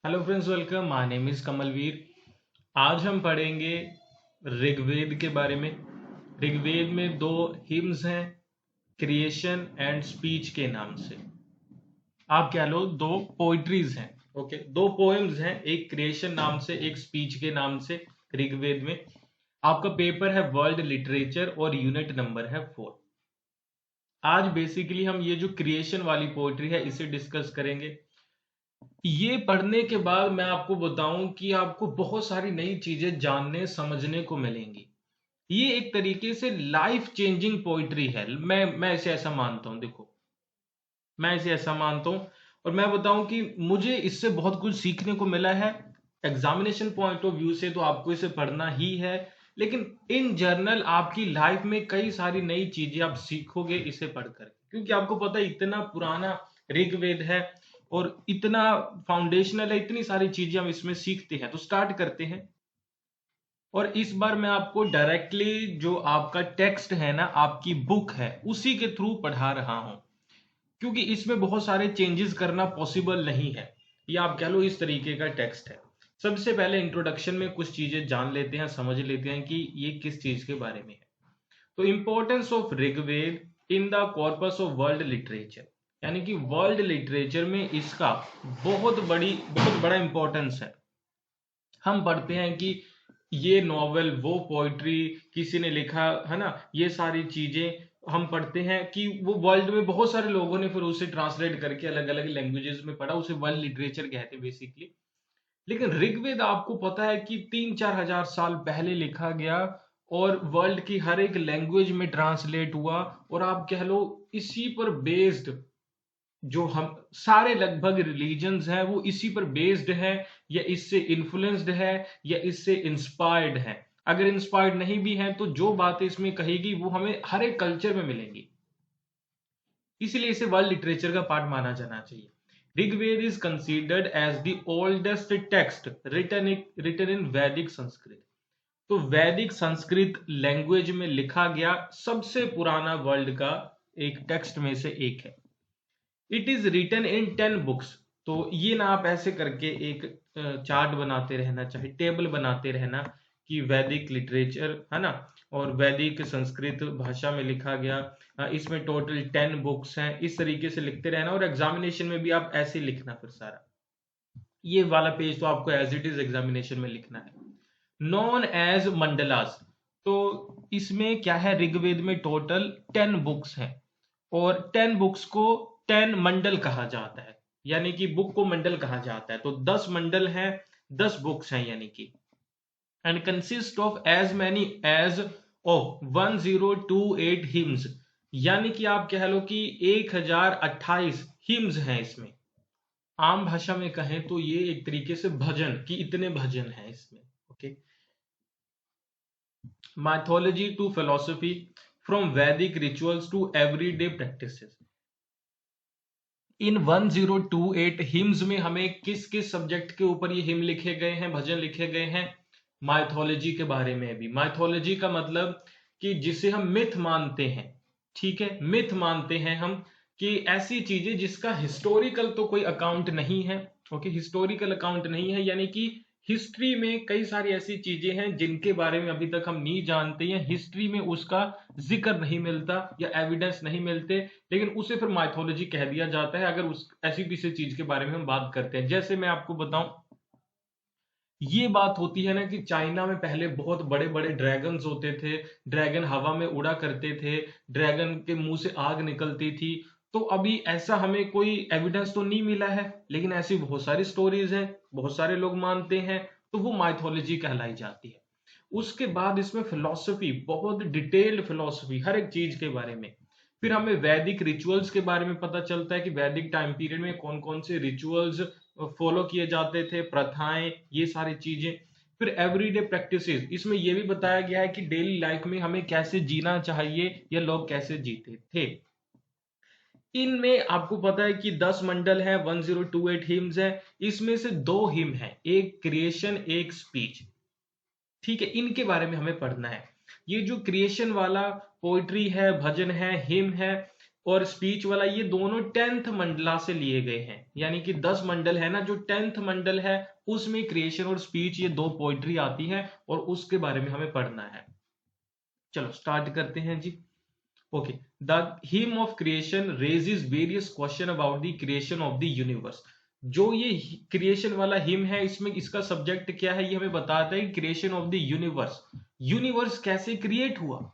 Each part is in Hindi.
Hello friends, welcome. My name is Kamalveer. आज हम पढ़ेंगे ऋग्वेद के बारे में। ऋग्वेद में दो हिम्स हैं, क्रिएशन एंड स्पीच के नाम से। आप कह लो दो पोइट्रीज हैं। ओके, दो पोएम्स हैं, एक क्रिएशन नाम से, एक स्पीच के नाम से ऋग्वेद में। आपका पेपर है वर्ल्ड लिटरेचर और यूनिट नंबर है 4। आज बेसिकली हम ये जो क्रिएशन वाली पोइट्री है इसे डिस्कस करेंगे। ये पढ़ने के बाद मैं आपको बताऊं कि आपको बहुत सारी नई चीजें जानने समझने को मिलेंगी। ये एक तरीके से लाइफ चेंजिंग पोइट्री है। मैं इसे ऐसा मानता हूं। देखो, मैं इसे ऐसा मानता हूं और मैं बताऊं कि मुझे इससे बहुत कुछ सीखने को मिला है। एग्जामिनेशन पॉइंट ऑफ व्यू से तो आपको इसे पढ़ना ही है, लेकिन इन जर्नल आपकी लाइफ में कई सारी नई चीजें आप सीखोगे इसे पढ़कर, क्योंकि आपको पता है इतना पुराना ऋग्वेद है और इतना फाउंडेशनल है, इतनी सारी चीजें हम इसमें सीखते हैं। तो स्टार्ट करते हैं। और इस बार मैं आपको डायरेक्टली जो आपका टेक्स्ट है ना, आपकी बुक है, उसी के थ्रू पढ़ा रहा हूं, क्योंकि इसमें बहुत सारे चेंजेस करना पॉसिबल नहीं है। या आप कह लो इस तरीके का टेक्स्ट है। सबसे पहले इंट्रोडक्शन में कुछ चीजें जान लेते हैं, समझ लेते हैं कि ये किस चीज के बारे में है। तो importance of Rigveda in the corpus of world literature, यानी कि वर्ल्ड लिटरेचर में इसका बहुत बड़ा इंपॉर्टेंस है। हम पढ़ते हैं कि ये नॉवेल, वो पोइट्री किसी ने लिखा है ना, ये सारी चीजें हम पढ़ते हैं कि वो वर्ल्ड में बहुत सारे लोगों ने फिर उसे ट्रांसलेट करके अलग अलग लैंग्वेजेस में पढ़ा, उसे वर्ल्ड लिटरेचर कहते हैं बेसिकली। लेकिन ऋग्वेद आपको पता है कि 3-4 हजार साल पहले लिखा गया और वर्ल्ड की हर एक लैंग्वेज में ट्रांसलेट हुआ। और आप कह लो इसी पर बेस्ड जो हम सारे लगभग रिलीजन्स हैं वो इसी पर बेस्ड है, या इससे इन्फ्लुएंस्ड है, या इससे इंस्पायर्ड है। अगर इंस्पायर्ड नहीं भी है तो जो बातें इसमें कहेगी वो हमें हर एक कल्चर में मिलेंगी, इसलिए इसे वर्ल्ड लिटरेचर का पार्ट माना जाना चाहिए। Rigveda is considered as the oldest text written in Vedic Sanskrit. तो वैदिक संस्कृत लैंग्वेज में लिखा गया सबसे पुराना वर्ल्ड का एक टेक्स्ट में से एक है। It is written in 10 books. तो ये ना आप ऐसे करके एक चार्ट बनाते रहना, चाहे टेबल बनाते रहना कि वैदिक लिटरेचर है ना और वैदिक संस्कृत भाषा में लिखा गया। इसमें टोटल 10 बुक्स हैं, इस तरीके से लिखते रहना और एग्जामिनेशन में भी आप ऐसे लिखना। फिर सारा ये वाला पेज तो आपको एज इट इज एग्जामिनेशन में लिखना है। Known as mandalas. तो इसमें क्या है, ऋग्वेद में टोटल 10 बुक्स हैं और 10 बुक्स को 10 मंडल कहा जाता है, यानी कि बुक को मंडल कहा जाता है। तो 10 मंडल हैं, 10 बुक्स हैं, यानी कि and consist of as many as of 1028 hymns. यानी कि आप कह लो कि 1028 हिम्स हैं इसमें। आम भाषा में कहें तो ये एक तरीके से भजन कि इतने भजन हैं इसमें। Okay, mythology to philosophy, from Vedic rituals to everyday practices. In 1028 hymns में हमें किस किस सब्जेक्ट के ऊपर ये हिम लिखे गए हैं, भजन लिखे गए हैं? माइथोलॉजी के बारे में भी। माइथोलॉजी का मतलब कि जिसे हम मिथ मानते हैं, ठीक है, मिथ मानते हैं हम कि ऐसी चीजें जिसका हिस्टोरिकल तो कोई अकाउंट नहीं है। ओके, हिस्टोरिकल अकाउंट नहीं है, यानी कि हिस्ट्री में कई सारी ऐसी चीजें हैं जिनके बारे में अभी तक हम नहीं जानते हैं, हिस्ट्री में उसका जिक्र नहीं मिलता या एविडेंस नहीं मिलते, लेकिन उसे फिर माइथोलॉजी कह दिया जाता है अगर उस ऐसी किसी चीज के बारे में हम बात करते हैं। जैसे मैं आपको बताऊं, ये बात होती है ना कि चाइना में पहले बहुत बड़े बड़े ड्रैगन्स होते थे, ड्रैगन हवा में उड़ा करते थे, ड्रैगन के मुंह से आग निकलती थी। तो अभी ऐसा हमें कोई एविडेंस तो नहीं मिला है, लेकिन ऐसी बहुत सारी स्टोरीज हैं, बहुत सारे लोग मानते हैं, तो वो माइथोलॉजी कहलाई जाती है। उसके बाद इसमें फिलॉसफी, बहुत डिटेल्ड फिलॉसफी हर एक चीज के बारे में। फिर हमें वैदिक रिचुअल्स के बारे में पता चलता है कि वैदिक टाइम पीरियड में कौन कौन से रिचुअल्स फॉलो किए जाते थे, प्रथाएं, ये सारी चीजें। फिर एवरीडे प्रैक्टिसेस, इसमें यह भी बताया गया है कि डेली लाइफ में हमें कैसे जीना चाहिए या लोग कैसे जीते थे। इनमें आपको पता है कि 10 मंडल है, 1028 हिम्स है, इसमें से 2 हिम है, एक क्रिएशन एक स्पीच। ठीक है, इनके बारे में हमें पढ़ना है। ये जो क्रिएशन वाला पोइट्री है, भजन है, हिम है, और स्पीच वाला, ये दोनों 10th मंडला से लिए गए हैं, यानी कि 10 मंडल है ना, जो 10th मंडल है उसमें क्रिएशन और स्पीच ये दो पोइट्री आती है और उसके बारे में हमें पढ़ना है। चलो स्टार्ट करते हैं जी। Okay, the hymn of creation raises various question about the creation of the universe. जो ये क्रिएशन वाला हिम है, इसमें इसका सब्जेक्ट क्या है, ये हमें बताता है creation of the universe. Universe कैसे क्रिएट हुआ,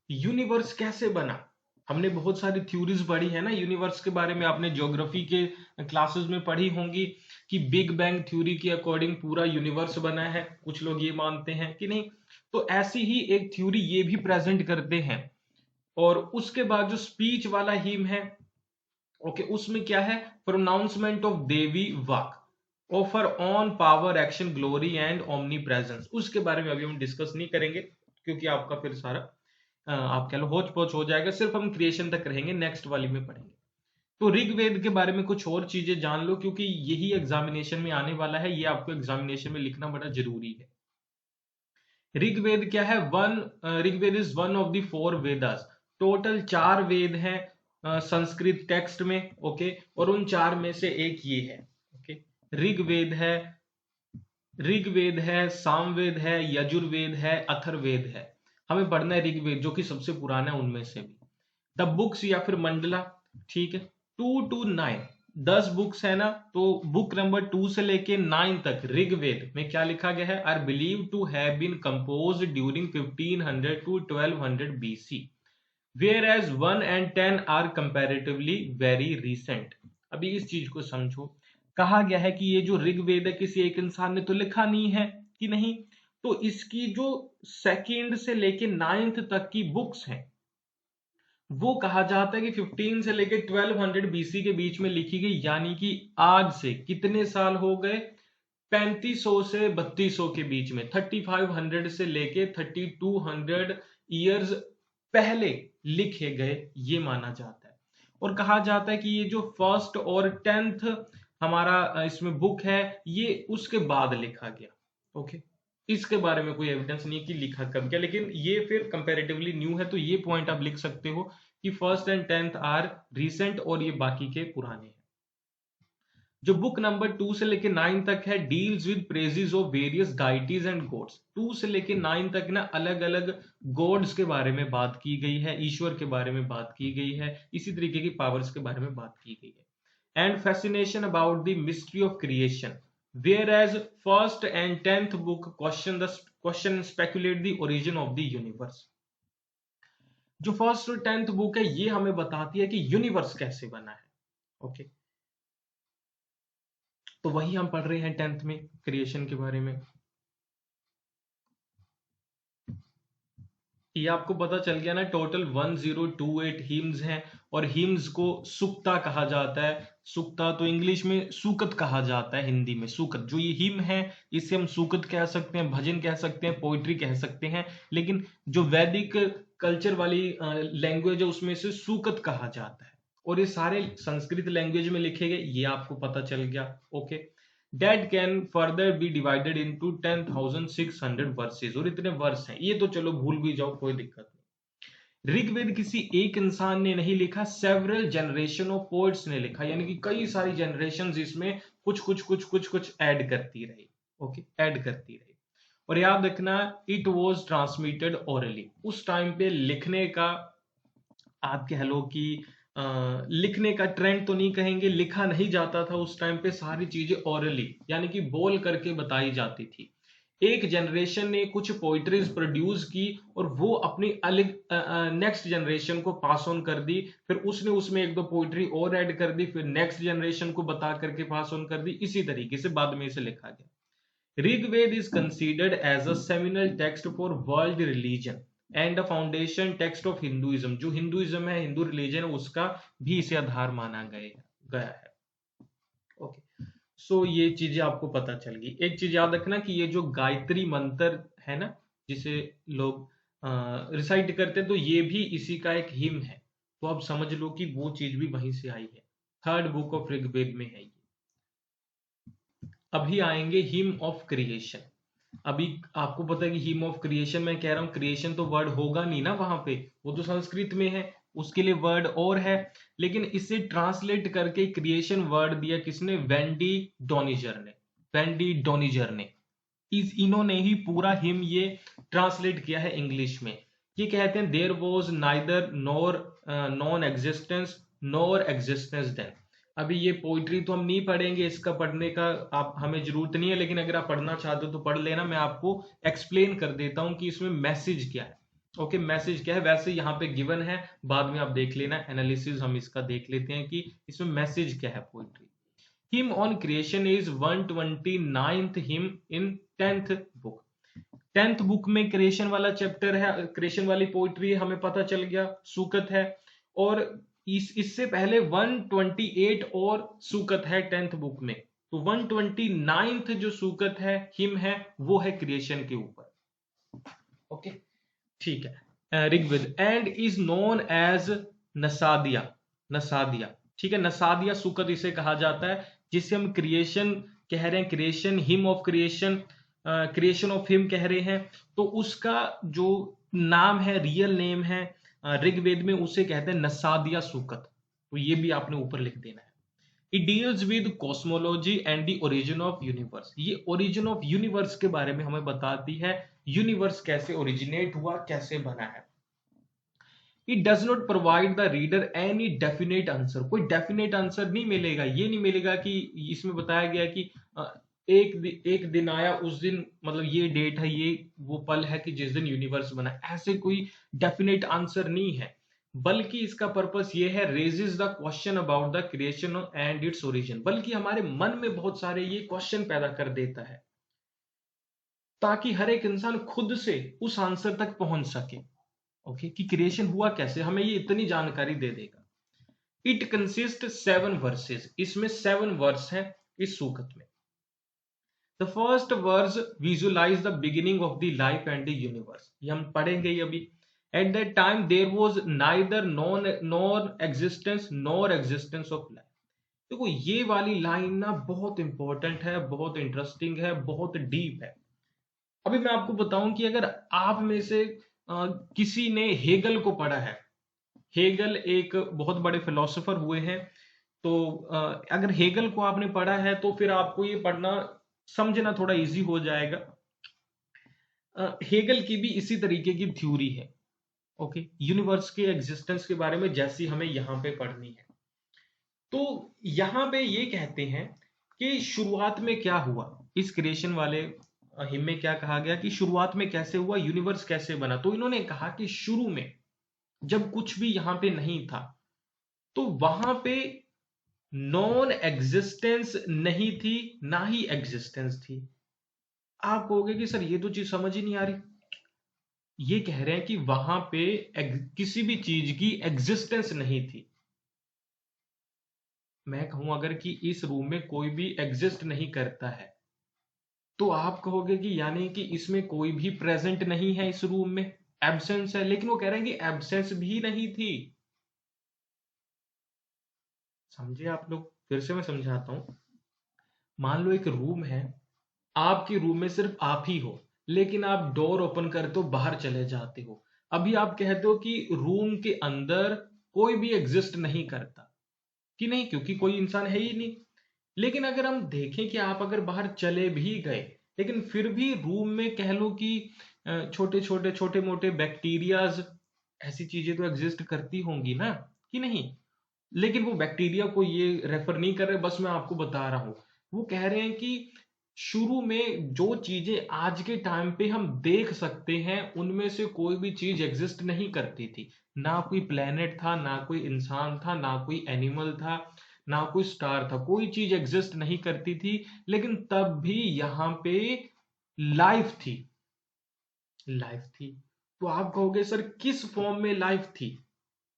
यूनिवर्स कैसे बना। हमने बहुत सारी थ्योरीज पढ़ी है ना यूनिवर्स के बारे में, आपने ज्योग्राफी के क्लासेस में पढ़ी होंगी कि बिग बैंग थ्योरी के अकॉर्डिंग पूरा यूनिवर्स बना है, कुछ लोग ये मानते हैं कि नहीं। तो ऐसी ही एक थ्योरी ये भी प्रेजेंट करते हैं। और उसके बाद जो स्पीच वाला हिम है, ओके, उसमें क्या है, pronouncement of Devi walk, offer on power action glory and omni presence. उसके बारे में अभी हम डिस्कस नहीं करेंगे क्योंकि आपका फिर सारा आप कह लो होच पोच हो जाएगा, सिर्फ हम क्रिएशन तक रहेंगे, नेक्स्ट वाली में पढ़ेंगे। तो ऋग्वेद के बारे में कुछ और चीजें जान लो क्योंकि यही एग्जामिनेशन में आने वाला है, ये आपको एग्जामिनेशन में लिखना बड़ा जरूरी है। ऋग्वेद क्या है, Rigveda is one of the 4 Vedas. Total 4 Veda हैं संस्कृत टेक्स्ट में, ओके, और उन 4 में से एक ये है, ओके। ऋग्वेद है, सामवेद है, यजुर्वेद है, अथर्ववेद है। हमें पढ़ना है ऋग्वेद जो कि सबसे पुराना है उनमें से भी। द बुक्स या फिर मंडला, ठीक है, 2 to 9, 10 बुक्स है ना, तो बुक नंबर 2 से लेके 9 तक ऋग्वेद में क्या लिखा गया है, are believe to have been compose during 1500 to 1200 BC, where as 1 and 10 are comparatively very recent. अभी इस चीज को समझो, कहा गया है कि ये जो ऋग्वेद है किसी एक इंसान ने तो लिखा नहीं है कि नहीं, तो इसकी जो 2nd से लेके 9th तक की बुक्स हैं वो कहा जाता है कि 15 से लेके 1200 BC के बीच में लिखी गई, यानी कि आज से कितने साल हो गए, 3500 से 3200 के बीच में, 3500 से लेके 3200 ईयर्स पहले लिखे गए, ये माना जाता है। और कहा जाता है कि ये जो 1st और 10th हमारा इसमें बुक है, ये उसके बाद लिखा गया, ओके। इसके बारे में कोई एविडेंस नहीं है कि लिखा कब गया, लेकिन ये फिर कंपैरेटिवली न्यू है, तो ये पॉइंट आप लिख सकते हो कि 1st and 10th are recent और ये बाकी के पुराने हैं। जो बुक नंबर 2 से लेके 9 तक है, deals with praises of various deities and gods. 2 से लेके 9 तक ना अलग अलग गॉड्स के बारे में बात की गई है, ईश्वर के बारे में बात की गई है, इसी तरीके की पावर्स के बारे में बात की गई है। And fascination about the mystery of creation, whereas 1st and 10th book question speculate the origin of the universe। जो 1st और 10th बुक है ये हमें बताती है कि यूनिवर्स कैसे बना है, ओके। तो वही हम पढ़ रहे हैं 10th में क्रिएशन के बारे में। ये आपको पता चल गया ना, टोटल 1028 हिम्स हैं और हिम्स को सुक्ता कहा जाता है। सुक्ता तो इंग्लिश में सूकत कहा जाता है, हिंदी में सूकत। जो ये हिम है इसे हम सूकत कह सकते हैं, भजन कह सकते हैं, पोइट्री कह सकते हैं, लेकिन जो वैदिक कल्चर वाली लैंग्वेज है उसमें से सूकत कहा जाता है। और ये सारे संस्कृत लैंग्वेज में लिखे गए, ये आपको पता चल गया, okay. That can further be divided into 10,600 versus, और इतने वर्स हैं, ये तो चलो भूल भी जाओ, कोई दिक्कत नहीं। ऋग्वेद किसी एक इंसान ने नहीं लिखा, सेवरल जनरेशन ऑफ पोएट्स ने लिखा, यानी कि कई सारी जनरेशंस इसमें कुछ कुछ कुछ कुछ कुछ ऐड करती रही, ओके, ऐड करती रही। और याद रखना, इट वाज ट्रांसमिटेड ओरली। उस टाइम पे लिखने का, आप कह लो कि लिखने का ट्रेंड तो नहीं कहेंगे, लिखा नहीं जाता था उस टाइम पे, सारी चीजें ओरली यानी कि बोल करके बताई जाती थी। एक जनरेशन ने कुछ पोइट्रीज प्रोड्यूस की और वो अपनी अलग नेक्स्ट जनरेशन को पास ऑन कर दी, फिर उसने उसमें एक दो पोइट्री और ऐड कर दी, फिर नेक्स्ट जनरेशन को बता करके पास ऑन कर दी, इसी तरीके से बाद में इसे लिखा गया। Rigveda is considered as a seminal text for world religion and the foundation text of Hinduism. जो हिंदुइज्म है, हिंदू रिलीजन है, उसका भी इसे आधार माना गया है, ओके। सो ये चीजें आपको पता चल गई। एक चीज याद रखना कि ये जो गायत्री मंत्र है ना, जिसे लोग रिसाइट करते हैं, तो ये भी इसी का एक हिम है, तो आप समझ लो कि वो चीज भी वहीं से आई है, 3rd बुक ऑफ ऋग्वेद में है ये। अभी आएंगे हिम ऑफ क्रिएशन। अभी आपको पता है कि हिम ऑफ क्रिएशन, मैं कह रहा हूं क्रिएशन तो वर्ड होगा नहीं ना वहां पे, वो तो संस्कृत में है, उसके लिए वर्ड और है, लेकिन इसे ट्रांसलेट करके क्रिएशन वर्ड दिया किसने? वेंडी डोनिजर ने इन्होंने ही पूरा हिम ये ट्रांसलेट किया है इंग्लिश में। ये कहते हैं there was neither nor non existence nor existence then. अभी ये पोइट्री तो हम नहीं पढ़ेंगे, इसका पढ़ने का आप हमें जरूरत नहीं है, लेकिन अगर आप पढ़ना चाहते हो तो पढ़ लेना। मैं आपको एक्सप्लेन कर देता हूं कि इसमें मैसेज क्या है। ओके, मैसेज क्या है? वैसे यहाँ पे गिवन है, बाद में आप देख लेना, एनालिसिस हम इसका देख लेते हैं कि इसमें मैसेज क्या है poetry. Him on creation is 129th him in 10th book. 10th book में क्रिएशन वाला चैप्टर है, क्रिएशन वाली पोइट्री हमें पता चल गया, सूकत है। और इससे पहले 128 और सूकत है 10th बुक में। तो 129th जो सूकत है, हिम है, वो है क्रिएशन के ऊपर। ओके, ठीक है। Rigveda and is known as Nasadiya. ठीक है, नसादिया सूकत इसे कहा जाता है, जिसे हम क्रिएशन कह रहे हैं, creation him of creation of him कह रहे हैं। तो उसका जो नाम है, रियल नेम है ऋग्वेद में, उसे कहते हैं नसादिया सूकत। तो ये भी आपने ऊपर लिख देना है। It deals with cosmology and the origin of universe. ये ओरिजिन ऑफ यूनिवर्स के बारे में हमें बताती है, यूनिवर्स कैसे ओरिजिनेट हुआ, कैसे बना है। It does not provide the reader any definite answer. कोई डेफिनेट आंसर नहीं मिलेगा। ये नहीं मिलेगा कि इसमें बताया गया कि एक दिन आया, उस दिन मतलब ये डेट है, ये वो पल है कि जिस दिन यूनिवर्स बना। ऐसे कोई डेफिनेट आंसर नहीं है, बल्कि इसका पर्पस ये है, raises the question about the creation and its origin. बल्कि हमारे मन में बहुत सारे ये क्वेश्चन पैदा कर देता है, ताकि हर एक इंसान खुद से उस आंसर तक पहुंच सके। ओके, कि क्रिएशन हुआ कैसे, हमें ये इतनी जानकारी दे देगा। It consist 7 verses. इसमें 7 वर्स हैं इस सूकत में। The first verse visualize the beginning of the life and the universe. ये हम पढ़ेंगे ही अभी। At that time there was neither non existence nor existence of life. देखो, ये वाली लाइन ना बहुत इंपॉर्टेंट है, बहुत इंटरेस्टिंग है, बहुत डीप है। अभी मैं आपको बताऊं कि अगर आप में से किसी ने हेगल को पढ़ा है, हेगल एक बहुत बड़े फिलोसोफर हुए हैं, तो अगर हेगल को आपने पढ़ा है तो फिर आपको ये पढ़ना समझना थोड़ा इजी हो जाएगा। हेगल की भी इसी तरीके की थ्योरी है। ओके, यूनिवर्स के एग्जिस्टेंस के बारे में, जैसी हमें यहां पे पढ़नी है। तो यहां पे ये कहते हैं कि शुरुआत में क्या हुआ। इस क्रिएशन वाले हिम में क्या कहा गया कि शुरुआत में कैसे हुआ, यूनिवर्स कैसे बना। तो इन्होंने कहा कि शुरू में जब कुछ भी यहां पे नहीं था, तो वहां पे नॉन एग्जिस्टेंस नहीं थी, ना ही एग्जिस्टेंस थी। आप कहोगे कि सर ये तो चीज समझ ही नहीं आ रही। ये कह रहे हैं कि वहां पे किसी भी चीज की एग्जिस्टेंस नहीं थी। मैं कहूं अगर कि इस रूम में कोई भी एग्जिस्ट नहीं करता है, तो आप कहोगे कि यानी कि इसमें कोई भी प्रेजेंट नहीं है, इस रूम में एब्सेंस है। लेकिन वो कह रहे हैं कि एब्सेंस भी नहीं थी। समझे आप लोग? फिर से मैं समझाता हूं। मान लो एक रूम है, आपके रूम में सिर्फ आप ही हो, लेकिन आप डोर ओपन करते हो, बाहर चले जाते हो। अभी आप कहते हो कि रूम के अंदर कोई भी एग्जिस्ट नहीं करता, कि नहीं, क्योंकि कोई इंसान है ही नहीं। लेकिन अगर हम देखें कि आप अगर बाहर चले भी गए, लेकिन फिर भी रूम में कह लो कि छोटे मोटे बैक्टीरियाज, ऐसी चीजें तो एग्जिस्ट करती होंगी ना, कि नहीं। लेकिन वो बैक्टीरिया को ये रेफर नहीं कर रहे, बस मैं आपको बता रहा हूं। वो कह रहे हैं कि शुरू में जो चीजें आज के टाइम पे हम देख सकते हैं, उनमें से कोई भी चीज एग्जिस्ट नहीं करती थी। ना कोई प्लेनेट था, ना कोई इंसान था, ना कोई एनिमल था, ना कोई स्टार था। कोई चीज एग्जिस्ट नहीं करती थी, लेकिन तब भी यहां पे लाइफ थी। लाइफ थी। तो आप कहोगे सर किस फॉर्म में लाइफ थी,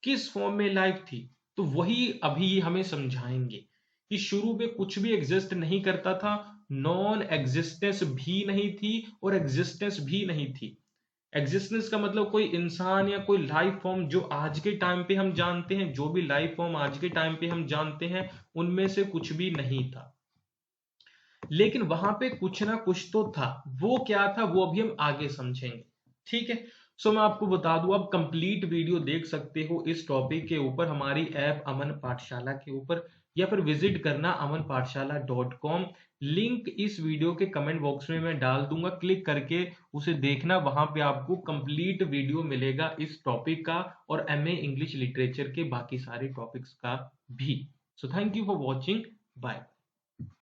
किस फॉर्म में लाइफ थी? तो वही अभी हमें समझाएंगे कि शुरू में कुछ भी एग्जिस्ट नहीं करता था, नॉन एग्जिस्टेंस भी नहीं थी और एग्जिस्टेंस भी नहीं थी। एग्जिस्टेंस का मतलब कोई इंसान या कोई लाइफ फॉर्म जो आज के टाइम पे हम जानते हैं, जो भी लाइफ फॉर्म आज के टाइम पे हम जानते हैं, उनमें से कुछ भी नहीं था। लेकिन वहां पे कुछ ना कुछ तो था। वो क्या था, वो अभी हम आगे समझेंगे। ठीक है, सो मैं आपको बता दूं, आप कंप्लीट वीडियो देख सकते हो इस टॉपिक के ऊपर हमारी ऐप अमन पाठशाला के ऊपर, या फिर विजिट करना amanpathshala.com। लिंक इस वीडियो के कमेंट बॉक्स में मैं डाल दूंगा, क्लिक करके उसे देखना, वहां पे आपको कंप्लीट वीडियो मिलेगा इस टॉपिक का और एमए इंग्लिश लिटरेचर के बाकी सारे टॉपिक्स का भी। So thank you for watching, bye.